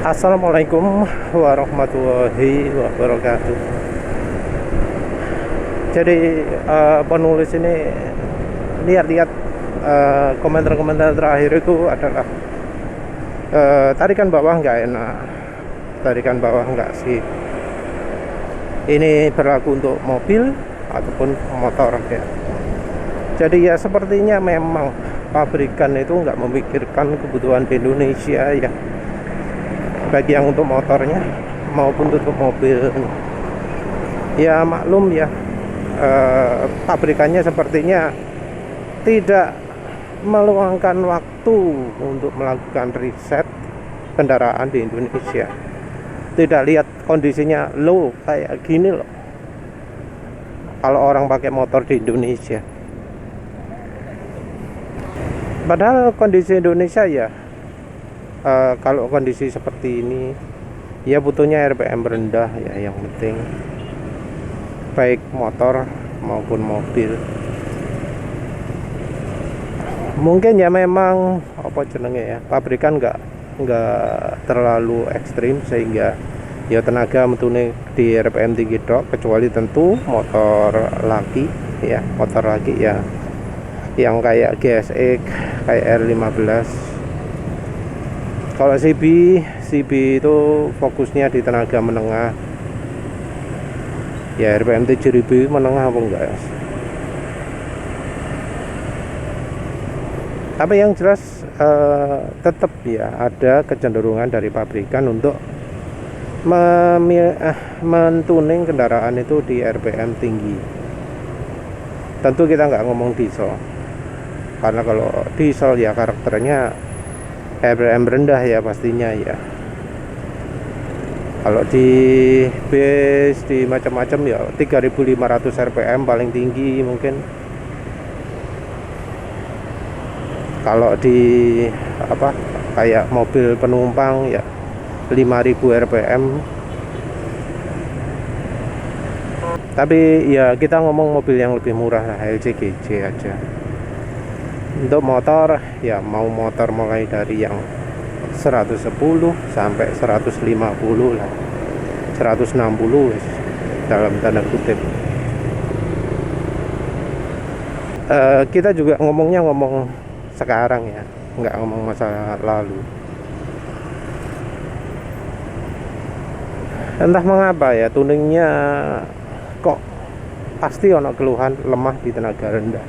Assalamualaikum warahmatullahi wabarakatuh. Jadi penulis ini lihat-lihat komentar-komentar terakhir itu adalah tarikan bawah nggak enak, tarikan bawah nggak sih. Ini berlaku untuk mobil ataupun motor ya. Jadi ya sepertinya memang pabrikan itu nggak memikirkan kebutuhan di Indonesia ya, baik yang untuk motornya maupun untuk mobil. Ya maklum ya, pabrikannya sepertinya tidak meluangkan waktu untuk melakukan riset kendaraan di Indonesia. Tidak lihat kondisinya, loh kayak gini loh kalau orang pakai motor di Indonesia. Padahal kondisi Indonesia ya, kalau kondisi seperti ini ya butuhnya RPM rendah ya, yang penting baik motor maupun mobil. Mungkin ya memang apa jenenge ya, pabrikan nggak terlalu ekstrim sehingga ya tenaga metune di RPM tinggi dok, kecuali tentu motor laki ya, motor laki ya yang kayak GSX, kayak R15. Kalau CB itu fokusnya di tenaga menengah ya, RPM 7000 menengah apa enggak ya. Tapi yang jelas tetap ya ada kecenderungan dari pabrikan untuk mentuning kendaraan itu di RPM tinggi. Tentu kita nggak ngomong diesel, karena kalau diesel ya karakternya RPM rendah ya pastinya ya. Kalau di base di macam-macam ya 3500 RPM paling tinggi mungkin. Kalau di apa kayak mobil penumpang ya 5000 RPM. Tapi ya kita ngomong mobil yang lebih murah lah, LCGC aja. Untuk motor ya mau motor mulai dari yang 110 sampai 150 lah, 160 dalam tanda kutip. Kita juga ngomong sekarang ya, nggak ngomong masa lalu. Entah mengapa ya tuningnya kok pasti ono keluhan lemah di tenaga rendah.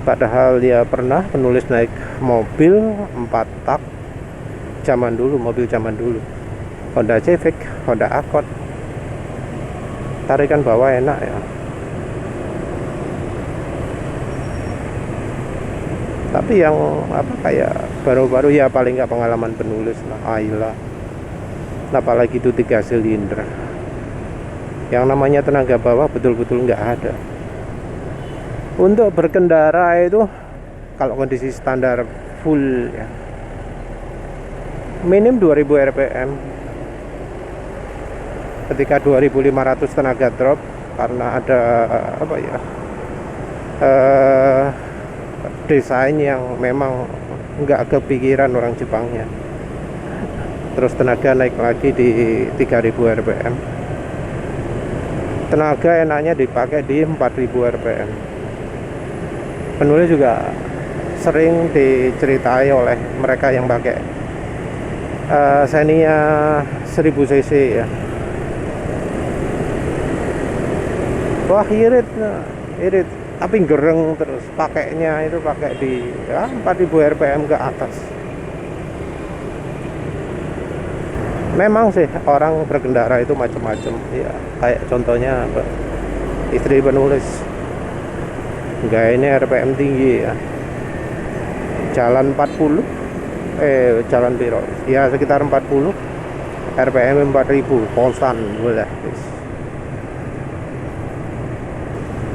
Padahal dia pernah penulis naik mobil 4 tak zaman dulu, mobil zaman dulu, Honda Civic, Honda Accord, tarikan bawah enak ya. Tapi yang apa kayak baru-baru ya paling nggak pengalaman penulis lah, Ayla, apalagi itu 3 silinder. Yang namanya tenaga bawah betul-betul nggak ada. Untuk berkendara itu kalau kondisi standar full ya minim 2000 RPM. Ketika 2500 tenaga drop karena ada apa ya, desain yang memang nggak kepikiran orang Jepangnya. Terus tenaga naik lagi di 3000 RPM. Tenaga enaknya dipakai di 4000 RPM. Penulis juga sering diceritai oleh mereka yang pakai Xenia 1000 cc ya. Wah irit, tapi gereng terus pakainya itu pakai di ya, 4000 RPM ke atas. Memang sih orang berkendara itu macam-macam ya, kayak contohnya istri penulis enggak, ini RPM tinggi ya, jalan 40 jalan biro ya sekitar 40, RPM 4000 konstan boleh.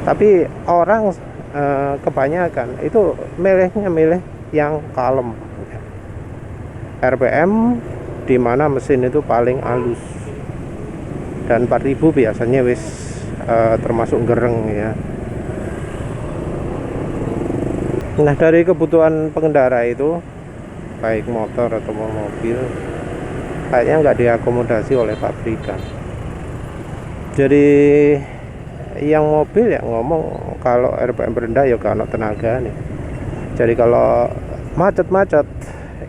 Tapi orang kebanyakan itu milih yang kalem, RPM di mana mesin itu paling halus, dan 4000 biasanya wis termasuk gereng ya. Nah dari kebutuhan pengendara itu baik motor atau mobil, kayaknya nggak diakomodasi oleh pabrikan. Jadi yang mobil ya ngomong kalau RPM rendah ya kalau tenaga nih. Jadi kalau macet-macet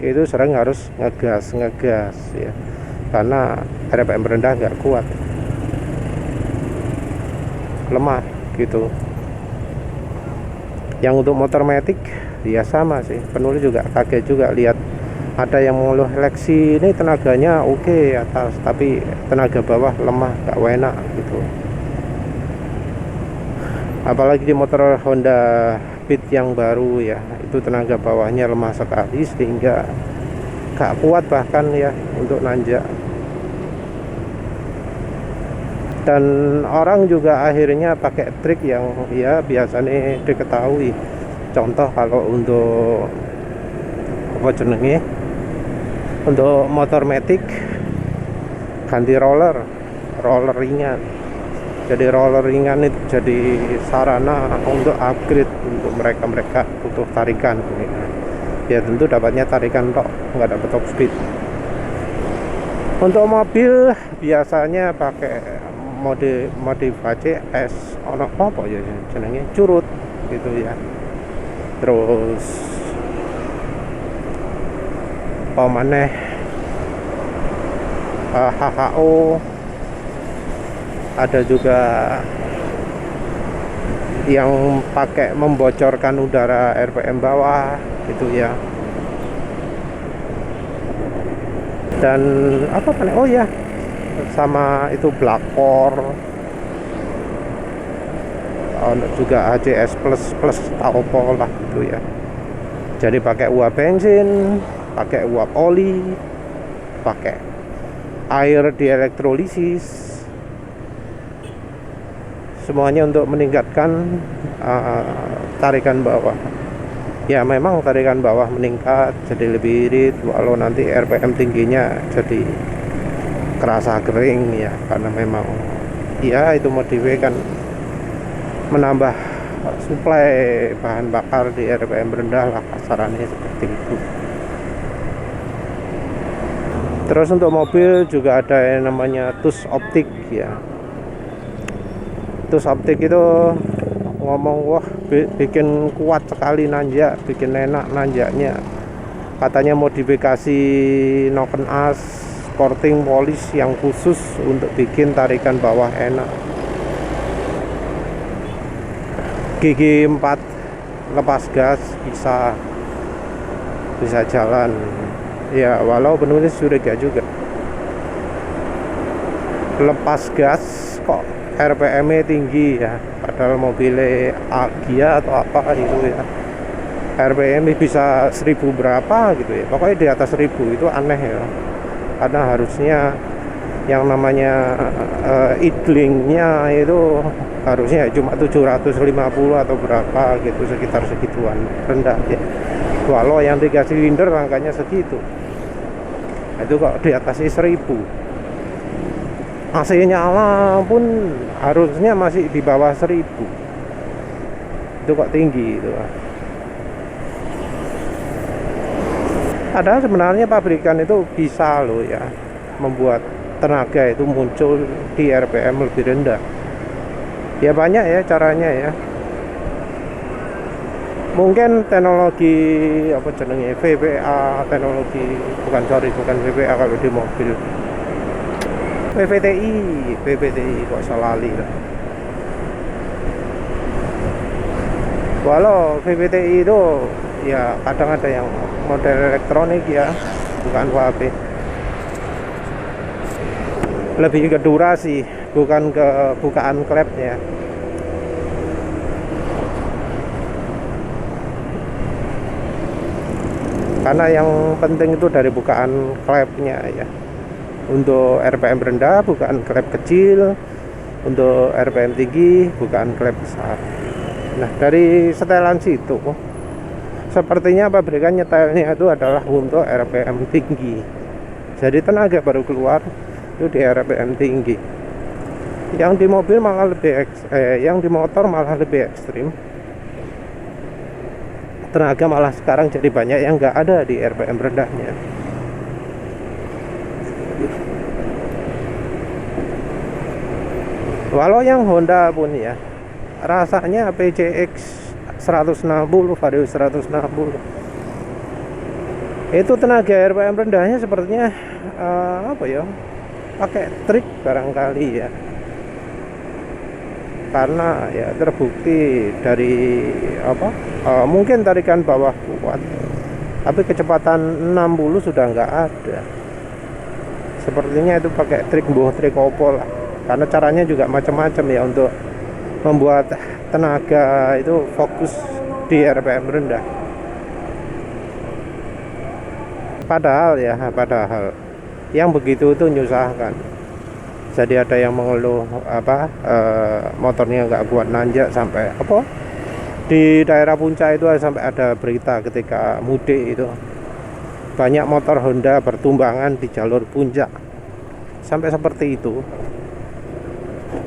itu sering harus ngegas ya, karena RPM rendah nggak kuat, lemah gitu. Yang untuk motor matic ya sama sih, penulis juga kaget juga lihat ada yang mengeluh Lexi ini tenaganya oke atas, tapi tenaga bawah lemah, gak enak gitu. Apalagi di motor Honda Beat yang baru ya, itu tenaga bawahnya lemah sekali sehingga gak kuat bahkan ya untuk nanjak. Dan orang juga akhirnya pakai trik yang ya biasanya diketahui. Contoh kalau untuk apa jenenge, untuk motor matic ganti roller ringan. Jadi roller ringan itu jadi sarana untuk upgrade untuk mereka butuh tarikan ya, tentu dapatnya tarikan tok, nggak dapat top speed. Untuk mobil biasanya pakai mode ACS, ono apa ya jenenge, curut gitu ya. Terus pemaneh HHO, ada juga yang pakai membocorkan udara RPM bawah gitu ya. Dan apa kan, oh ya, sama itu Blackcore, juga ACS plus tahu pola gitu ya. Jadi pakai uap bensin, pakai uap oli, pakai air dielektrolisis, semuanya untuk meningkatkan tarikan bawah. Ya memang tarikan bawah meningkat jadi lebih irit, walau nanti RPM tingginya jadi kerasa kering ya, karena memang ya itu modif kan menambah suplai bahan bakar di RPM rendah lah, kasarannya seperti itu. Terus untuk mobil juga ada yang namanya tus optik ya. Tus optik itu ngomong wah bikin kuat sekali nanjak, bikin enak nanjaknya. Katanya modifikasi Noken As sporting polish yang khusus untuk bikin tarikan bawah enak. Gigi 4 lepas gas bisa jalan ya, walau penulis curiga juga lepas gas kok RPM-nya tinggi ya, padahal mobilnya Agia atau apa itu ya, RPM bisa 1000 berapa gitu ya, pokoknya di atas 1000 itu aneh ya. Karena harusnya yang namanya idlingnya itu harusnya cuma 750 atau berapa gitu, sekitar segituan, rendah ya. Walau yang 3 silinder angkanya segitu, itu kok di atasnya 1000. AC nyala pun harusnya masih di bawah 1000. Itu kok tinggi itu. Padahal sebenarnya pabrikan itu bisa loh ya membuat tenaga itu muncul di RPM lebih rendah. Ya banyak ya caranya ya. Mungkin teknologi apa jenenge, VPA, teknologi bukan VPA kalau di mobil. PPTI kok salali lah. Walau PPTI itu ya kadang ada yang model elektronik ya, bukan WAP. Lebih ke durasi, bukan ke bukaan klepnya. Karena yang penting itu dari bukaan klepnya ya. Untuk RPM rendah bukaan klep kecil, untuk RPM tinggi bukaan klep besar. Nah dari setelan situ sepertinya pabrikan nyetelnya itu adalah untuk RPM tinggi. Jadi tenaga baru keluar itu di RPM tinggi. Yang di mobil malah lebih yang di motor malah lebih ekstrim. tenaga malah sekarang jadi banyak yang nggak ada di RPM rendahnya. Walau yang Honda pun ya, rasanya PCX 160, Vario 160 itu tenaga RPM rendahnya sepertinya apa ya, pakai trik barangkali ya, karena ya terbukti dari apa, mungkin tarikan bawah kuat tapi kecepatan 60 sudah nggak ada. Sepertinya itu pakai trik opo lah, karena caranya juga macam-macam ya untuk membuat tenaga itu fokus di RPM rendah. Padahal yang begitu itu menyusahkan. Jadi ada yang mengeluh apa, motornya nggak kuat nanjak sampai apa, di daerah puncak itu sampai ada berita ketika mudik itu banyak motor Honda bertumbangan di jalur puncak, sampai seperti itu.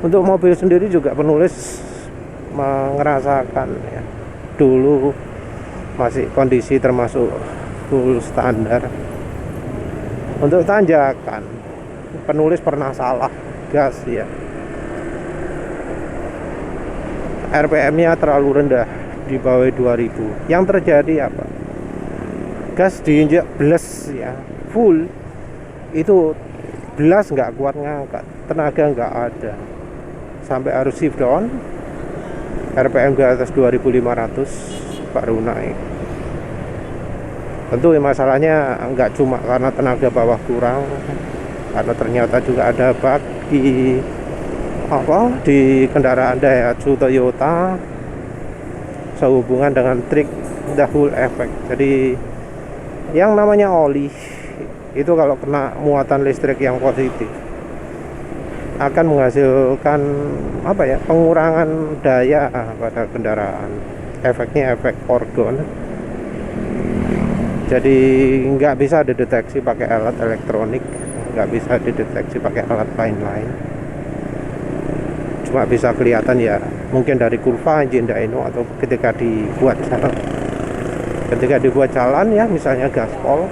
Untuk mobil sendiri juga penulis merasakan ya, dulu masih kondisi termasuk full standar. Untuk tanjakan penulis pernah salah gas ya, RPM-nya terlalu rendah di bawah 2000. Yang terjadi apa? Gas diinjak belas ya, full itu belas nggak kuat ngangkat, tenaga nggak ada, sampai harus shift down, RPM di atas 2500 baru naik. Tentu masalahnya nggak cuma karena tenaga bawah kurang, karena ternyata juga ada bug di kendaraan Daihatsu Toyota sehubungan dengan trik dahul effect. Jadi yang namanya oli itu kalau kena muatan listrik yang positif akan menghasilkan apa ya, pengurangan daya pada kendaraan. Efeknya efek orgon. Jadi nggak bisa dideteksi pakai alat elektronik, nggak bisa dideteksi pakai alat lain-lain. Cuma bisa kelihatan ya mungkin dari kurva engine dyno atau ketika dibuat jalan ya, misalnya gaspol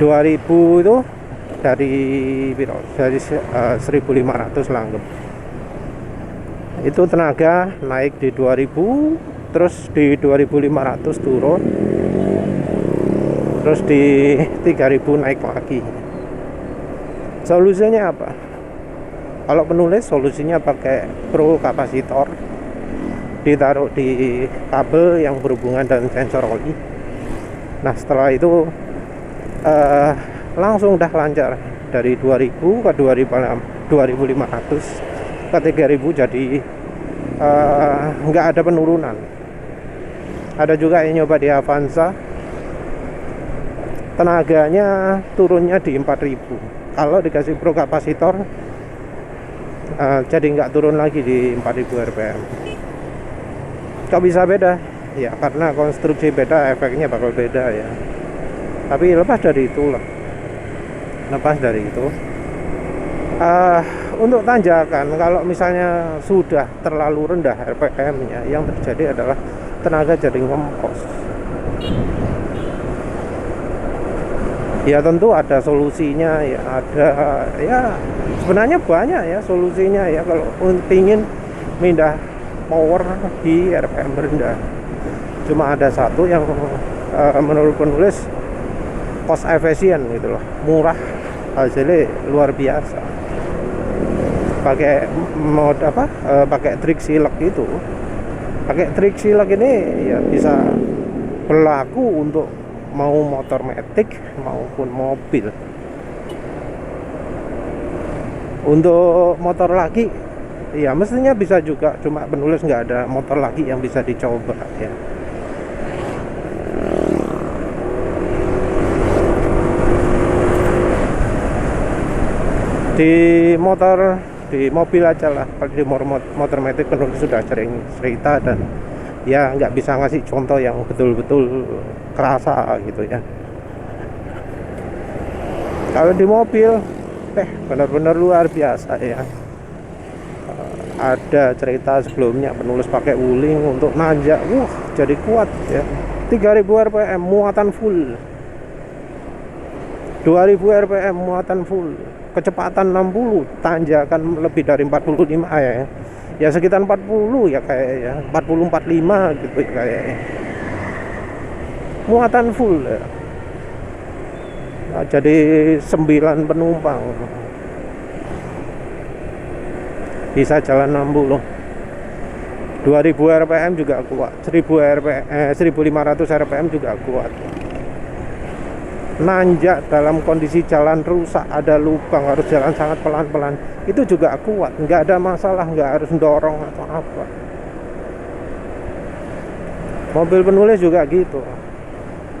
2000 itu dari 1500 langgeng itu tenaga naik di 2000, terus di 2500 turun, terus di 3000 naik lagi. Solusinya apa? Kalau penulis solusinya pakai pro kapasitor, ditaruh di kabel yang berhubungan dengan sensor oli. Nah setelah itu langsung udah lancar dari 2000 ke 2500 ke 3000, jadi nggak ada penurunan. Ada juga yang nyoba di Avanza, tenaganya turunnya di 4000. Kalau dikasih pro kapasitor jadi nggak turun lagi di 4000 rpm. Kok bisa beda? Ya karena konstruksi beda, efeknya bakal beda ya. Tapi lepas dari itu, untuk tanjakan kalau misalnya sudah terlalu rendah RPM-nya, yang terjadi adalah tenaga jadi ngempos. Ya tentu ada solusinya ya, ada ya sebenarnya banyak ya solusinya ya kalau ingin pindah power di RPM rendah. Cuma ada satu yang menurut penulis cost efisien gitu loh, murah, hasilnya luar biasa. Pakai mode apa? Pakai trik silek itu. Pakai trik silek ini ya bisa berlaku untuk mau motor matic maupun mobil. Untuk motor lagi ya mestinya bisa juga, cuma penulis nggak ada motor lagi yang bisa dicoba ya. Di mobil aja lah. Kalau di motor matic penulis sudah sering cerita dan ya nggak bisa ngasih contoh yang betul-betul kerasa gitu ya. Kalau di mobil benar-benar luar biasa ya. ada cerita sebelumnya penulis pakai wuling untuk nanjak, jadi kuat ya. 3000 rpm muatan full, 2000 rpm muatan full, kecepatan 60, tanjakan lebih dari 45 ya sekitar 40 ya kayak ya, 40 45 gitu ya kayaknya. Muatan full ya. Nah, jadi 9 penumpang bisa jalan 60. 2000 rpm juga kuat, 1500 rpm juga kuat. Nanjak dalam kondisi jalan rusak, ada lubang, harus jalan sangat pelan-pelan, itu juga kuat, nggak ada masalah, nggak harus dorong atau apa. Mobil penulis juga gitu,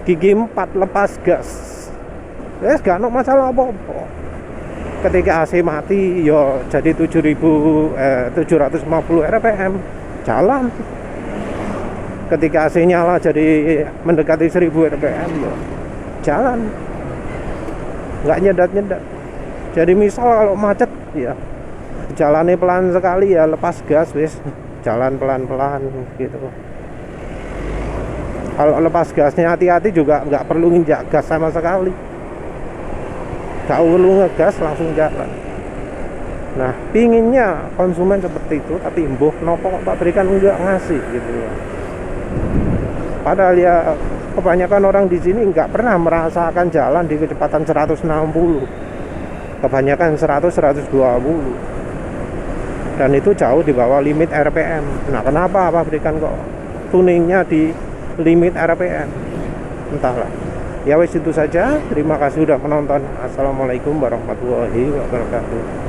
gigi 4 lepas gas, nggak ada masalah apa-apa. Ketika AC mati, yo jadi 750 rpm, jalan. Ketika AC nyala jadi mendekati 1000 rpm, yo jalan, nggak nyedat. Jadi misal kalau macet ya jalannya pelan sekali, ya lepas gas wis, jalan pelan-pelan gitu. Kalau lepas gasnya hati-hati juga, nggak perlu nginjak gas sama sekali, nggak perlu ngegas, langsung jalan. Nah, pinginnya konsumen seperti itu, tapi mbuh nopo pabrikan enggak ngasih gitu. Padahal ya kebanyakan orang di sini nggak pernah merasakan jalan di kecepatan 160, kebanyakan 100-120, dan itu jauh di bawah limit RPM. Nah, kenapa pabrikan kok tuningnya di limit RPM? Entahlah. Ya wes, itu saja. Terima kasih sudah menonton. Assalamualaikum warahmatullahi wabarakatuh.